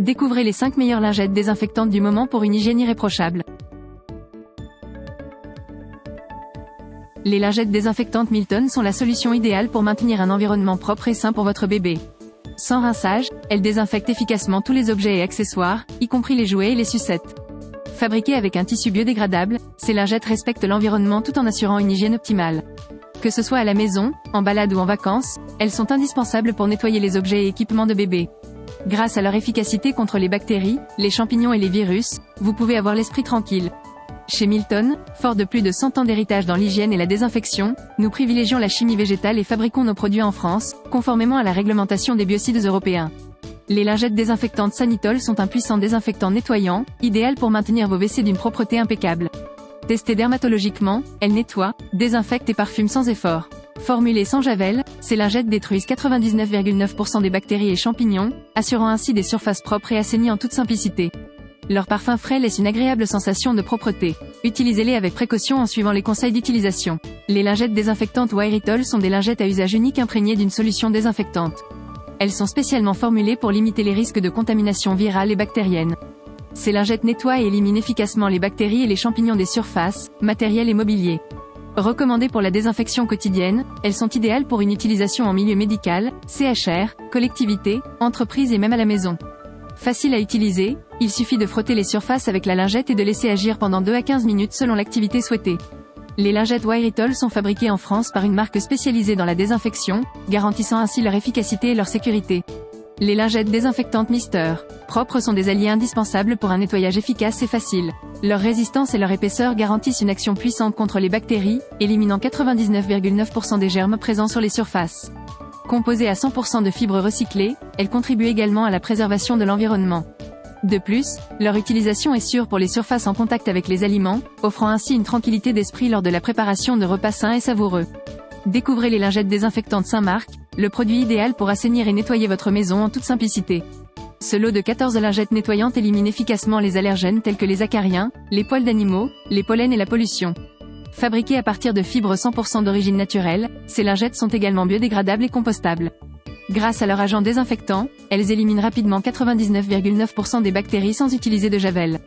Découvrez les 5 meilleures lingettes désinfectantes du moment pour une hygiène irréprochable. Les lingettes désinfectantes Milton sont la solution idéale pour maintenir un environnement propre et sain pour votre bébé. Sans rinçage, elles désinfectent efficacement tous les objets et accessoires, y compris les jouets et les sucettes. Fabriquées avec un tissu biodégradable, ces lingettes respectent l'environnement tout en assurant une hygiène optimale. Que ce soit à la maison, en balade ou en vacances, elles sont indispensables pour nettoyer les objets et équipements de bébé. Grâce à leur efficacité contre les bactéries, les champignons et les virus, vous pouvez avoir l'esprit tranquille. Chez Milton, fort de plus de 100 ans d'héritage dans l'hygiène et la désinfection, nous privilégions la chimie végétale et fabriquons nos produits en France, conformément à la réglementation des biocides européens. Les lingettes désinfectantes Sanitol sont un puissant désinfectant nettoyant, idéal pour maintenir vos WC d'une propreté impeccable. Testées dermatologiquement, elles nettoient, désinfectent et parfument sans effort. Formulées sans javel, ces lingettes détruisent 99,9% des bactéries et champignons, assurant ainsi des surfaces propres et assainies en toute simplicité. Leur parfum frais laisse une agréable sensation de propreté. Utilisez-les avec précaution en suivant les conseils d'utilisation. Les lingettes désinfectantes Wiretol sont des lingettes à usage unique imprégnées d'une solution désinfectante. Elles sont spécialement formulées pour limiter les risques de contamination virale et bactérienne. Ces lingettes nettoient et éliminent efficacement les bactéries et les champignons des surfaces, matériels et mobilier. Recommandées pour la désinfection quotidienne, elles sont idéales pour une utilisation en milieu médical, CHR, collectivité, entreprise et même à la maison. Facile à utiliser, il suffit de frotter les surfaces avec la lingette et de laisser agir pendant 2 à 15 minutes selon l'activité souhaitée. Les lingettes Wiretol sont fabriquées en France par une marque spécialisée dans la désinfection, garantissant ainsi leur efficacité et leur sécurité. Les lingettes désinfectantes Mister Propre sont des alliés indispensables pour un nettoyage efficace et facile. Leur résistance et leur épaisseur garantissent une action puissante contre les bactéries, éliminant 99,9% des germes présents sur les surfaces. Composées à 100% de fibres recyclées, elles contribuent également à la préservation de l'environnement. De plus, leur utilisation est sûre pour les surfaces en contact avec les aliments, offrant ainsi une tranquillité d'esprit lors de la préparation de repas sains et savoureux. Découvrez les lingettes désinfectantes Saint-Marc, le produit idéal pour assainir et nettoyer votre maison en toute simplicité. Ce lot de 14 lingettes nettoyantes élimine efficacement les allergènes tels que les acariens, les poils d'animaux, les pollens et la pollution. Fabriquées à partir de fibres 100% d'origine naturelle, ces lingettes sont également biodégradables et compostables. Grâce à leur agent désinfectant, elles éliminent rapidement 99,9% des bactéries sans utiliser de javel.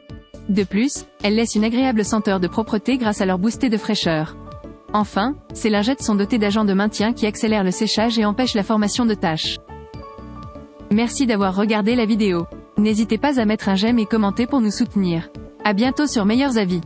De plus, elles laissent une agréable senteur de propreté grâce à leur booster de fraîcheur. Enfin, ces lingettes sont dotées d'agents de maintien qui accélèrent le séchage et empêchent la formation de taches. Merci d'avoir regardé la vidéo. N'hésitez pas à mettre un j'aime et commenter pour nous soutenir. À bientôt sur Meilleurs Avis.